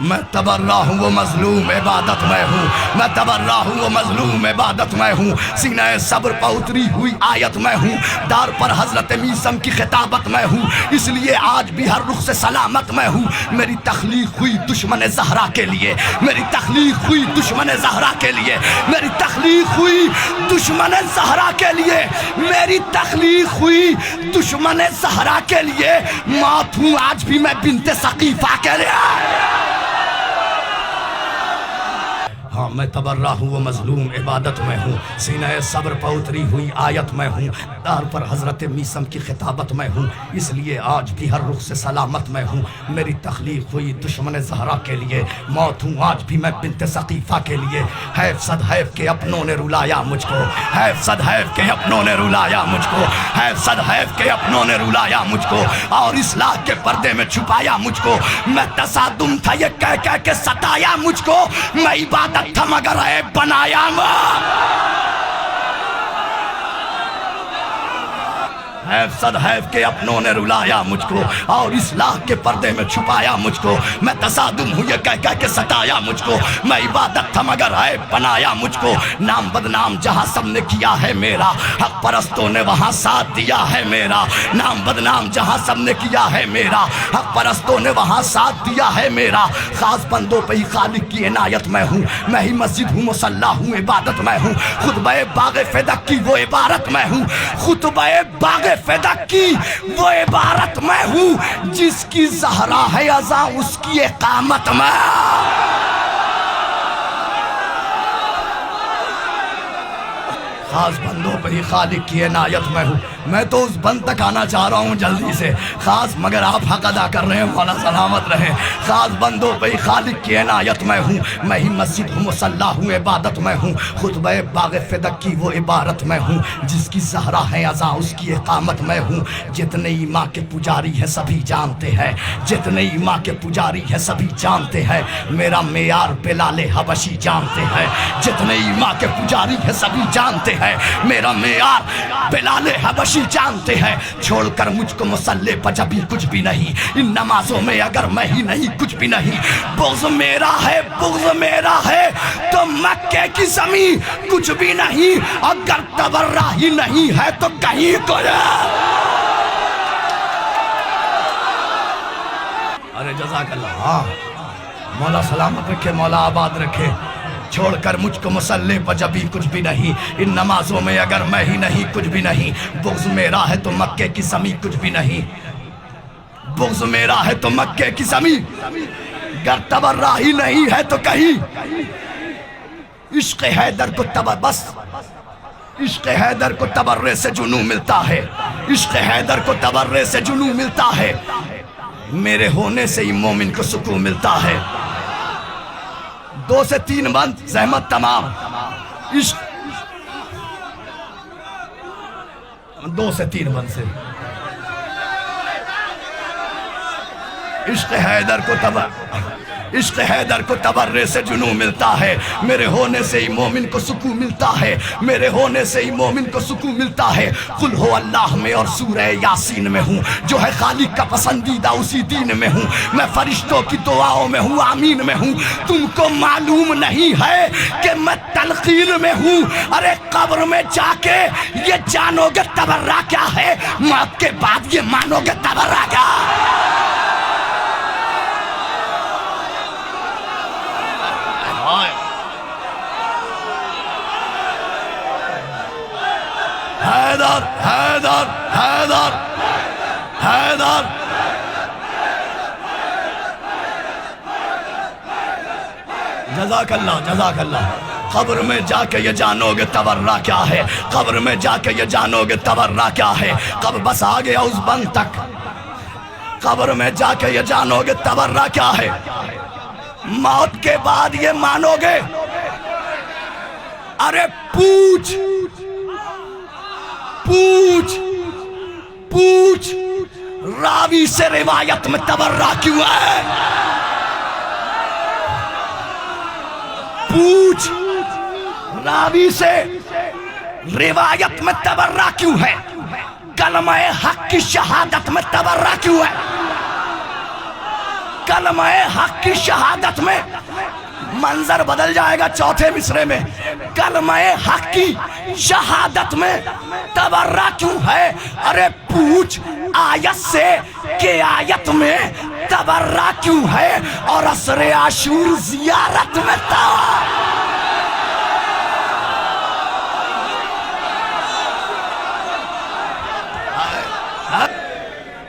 میں تبرہ ہوں وہ مظلوم عبادت میں ہوں، میں تبرہ ہوں وہ مظلوم عبادت میں ہوں، سینہ صبر پر اتری ہوئی آیت میں ہوں، دار پر حضرت میثم کی خطابت میں ہوں، اس لیے آج بھی ہر رخ سے سلامت میں ہوں۔ میری تخلیق ہوئی دشمن زہرا کے لیے، میری تخلیق ہوئی دشمن زہرا کے لیے، میری تخلیق ہوئی دشمن زہرا کے لیے، میری تخلیق ہوئی دشمن زہرا کے لیے، موت ہوں آج بھی میں بنت ثقیفہ کے لیے۔ ہاں میں تبرہ ہوں وہ مظلوم عبادت میں ہوں، سینہ صبر پر اتری ہوئی آیت میں ہوں، دار پر حضرت میثم کی خطابت میں ہوں، اس لیے آج بھی ہر رخ سے سلامت میں ہوں۔ میری تخلیق ہوئی دشمن زہرا کے لیے، موت ہوں آج بھی میں بنت ثقیفہ کے لیے۔ حیف صد حیف کے اپنوں نے رلایا مجھ کو، حیف صد حیف کے اپنوں نے رلایا مجھ کو، حیف صد حیف کے اپنوں نے رلایا مجھ کو، اور اصلاح کے پردے میں چھپایا مجھ کو۔ میں تصادم تھا یہ کہہ کے ستایا مجھ کو، میں عبادت تھا مگر عیب بنایا حیف صد حیف کے اپنوں نے رلایا مجھ کو، اور اصلاح کے پردے میں چھپایا مجھ کو۔ میں تصادم ہوں یہ کہہ کے ستایا مجھ کو، میں عبادت تھا مگر عیب بنایا مجھ کو۔ نام بدنام جہاں سب نے کیا ہے میرا، حق پرستوں نے وہاں ساتھ دیا ہے میرا۔ نام بدنام جہاں سب نے کیا ہے میرا، حق پرستوں نے وہاں ساتھ دیا ہے میرا۔ خاص بندوں پہ ہی خالق کی عنایت میں ہوں، میں ہی مسجد ہوں مصلی ہوں عبادت میں ہوں، خطبہ باغ فدق کی وہ عبارت میں ہوں، خطبہ باغ فدق کی وہ عبارت میں ہوں، جس کی زہرا ہے ازاں اس کی اقامت میں۔ خاص بندوں پہ ہی خالق کی عنایت میں ہوں، میں تو اس بند تک آنا چاہ رہا ہوں جلدی سے، خاص مگر آپ حق ادا کر رہے ہیں، مولا سلامت رہیں۔ خاص بندوں پہ ہی خالق کی عنایت میں ہوں، میں ہی مسجد ہوں مصلی ہوں عبادت میں ہوں، خطبہ باغ فدق کی وہ عبارت میں ہوں، جس کی زہرا ہے ازاں اس کی اقامت میں ہوں۔ جتنے ایماں کے پجاری ہیں سبھی جانتے ہیں، جتنے ایماں کے پجاری ہیں سبھی جانتے ہیں، میرا معیار بلال حبشی جانتے ہیں، جتنے ایماں کے پجاری ہیں سبھی جانتے ہیں، میرا معیار بلال حبشی جانتے ہیں۔ چھوڑ کر مجھ کو مصلی پر جبھی کچھ بھی نہیں، ان نمازوں میں اگر میں ہی نہیں کچھ بھی نہیں، بغض میرا ہے بغض میرا ہے تو مکے کی زمین کچھ بھی نہیں، اگر تبرہ ہی نہیں ہے تو کہیں کو ارے جزاک اللہ۔ ہاں مولا سلامت رکھے، مولا آباد رکھے۔ چھوڑ کر مجھ کو مصلی پر جبھی کچھ بھی نہیں، ان نمازوں میں اگر میں ہی نہیں کچھ بھی نہیں، بغض میرا ہے تو مکے کی زمین کچھ بھی نہیں، بغض میرا ہے تو مکے کی زمین گر تبرہ ہی نہیں ہے تو کہیں۔ عشق حیدر کو بس عشق حیدر کو تبرے سے جنوں ملتا ہے، عشق حیدر کو تبرے سے جنوں ملتا ہے، میرے ہونے سے ہی مومن کو سکون ملتا ہے۔ 2 سے 3 بند زحمت تمام، عشق 2 سے 3 بند سے عشق حیدر کو تبرے سے جنوں ملتا ہے، میرے ہونے سے ہی مومن کو سکون ملتا ہے، میرے ہونے سے ہی مومن کو سکون ملتا ہے۔ قل ہو اللہ میں اور سورہ یاسین میں ہوں، جو ہے خالق کا پسندیدہ اسی دین میں ہوں، میں فرشتوں کی دعاؤں میں ہوں، آمین میں ہوں۔ تم کو معلوم نہیں ہے کہ میں تلقین میں ہوں، ارے قبر میں جا کے یہ جانو گے تبرہ کیا ہے، موت کے بعد یہ مانو گے تبرہ کیا۔ حیدر حیدر حیدر حیدر جزاک اللہ جزاک اللہ۔ قبر میں جا کے یہ جانو گے تبرہ کیا ہے، قبر میں جا کے یہ جانو گے تبرہ کیا ہے، قبر بس آ گیا اس بند تک، قبر میں جا کے یہ جانو گے تبرہ کیا ہے، موت کے بعد یہ مانو گے۔ ارے پوچھ پوچھ پوچھ راوی سے روایت میں تبرہ کیوں ہے، پوچھ راوی سے روایت میں تبرہ کیوں ہے، کلمہ حق کی شہادت میں تبرہ کیوں ہے، کلمہ حق کی شہادت میں منظر بدل جائے گا چوتھے مصرے میں. کلمہ حق کی شہادت میں تبرہ کیوں ہے؟ ارے پوچھ آیت سے کہ آیت میں تبرہ کیوں ہے اور عصر عاشور زیارت میں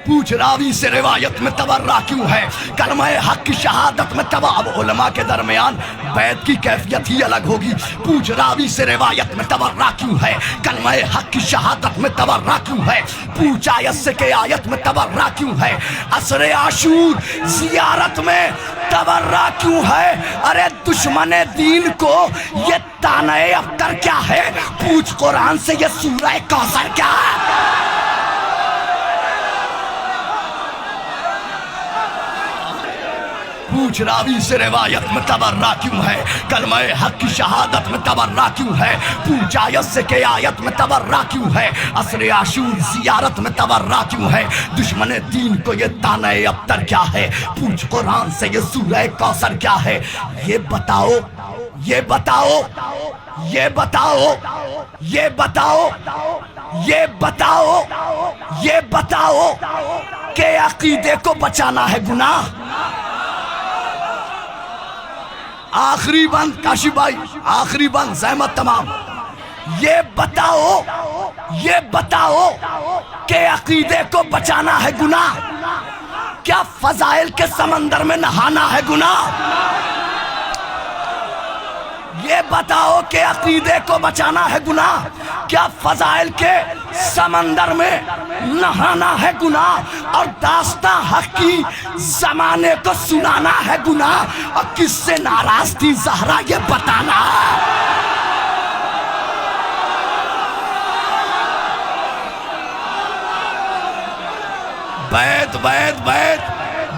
پوچھ راوی سے روایت میں تبرہ کیوں ہے؟ کلمہ حق کی شہادت میں تبرہ. اب علماء کے درمیان بیعت کی کیفیت ہی الگ ہوگی. پوچھ راوی سے روایت میں تبرہ کیوں ہے؟ کلمہ حق کی شہادت میں تبرہ کیوں ہے؟ پوچھ آیت سے کہ آیت میں تبرہ کیوں ہے؟ عصر عاشور زیارت میں تبرہ کیوں ہے؟ ارے دشمن دین کو یہ طعنہ ابتر کیا ہے؟ پوچھ قرآن سے یہ سورہ کوثر کیا ہے؟ پوچھ راوی سے روایت میں تبرہ کیوں ہے؟ کلمہ حق کی شہادت میں تبرہ کیوں ہے؟ پوچھ آیت سے کہ آیت میں تبرہ کیوں ہے؟ عصر عاشور زیارت میں تبرہ کیوں ہے؟ دشمن دین کو یہ طعنہ ابتر کیا ہے؟ پوچھ قرآن سے یہ سورہ کوثر کیا ہے؟ یہ بتاؤ یہ بتاؤ یہ بتاؤ یہ بتاؤ یہ بتاؤ یہ بتاؤ کہ عقیدے کو بچانا ہے گناہ؟ آخری بند کاشی بھائی، آخری بند زحمت تمام. یہ بتاؤ کہ عقیدے کو بچانا ہے گناہ؟ کیا فضائل کے سمندر میں نہانا ہے گناہ؟ یہ بتاؤ کہ عقیدے کو بچانا ہے گناہ؟ کیا فضائل کے سمندر میں نہانا ہے گناہ؟ اور داستان حق کی زمانے کو سنانا ہے گناہ؟ اور کس سے ناراض تھی زہرا یہ بتانا؟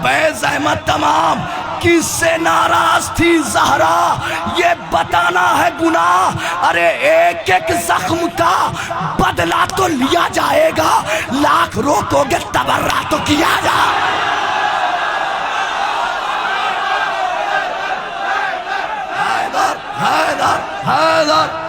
بیت زحمت تمام. کس سے ناراض تھی زہرا یہ بتانا ہے گناہ؟ ارے ایک ایک زخم کا بدلہ تو لیا جائے گا، لاکھ روکو گے تبرہ تو کیا جا. حیدر حیدر حیدر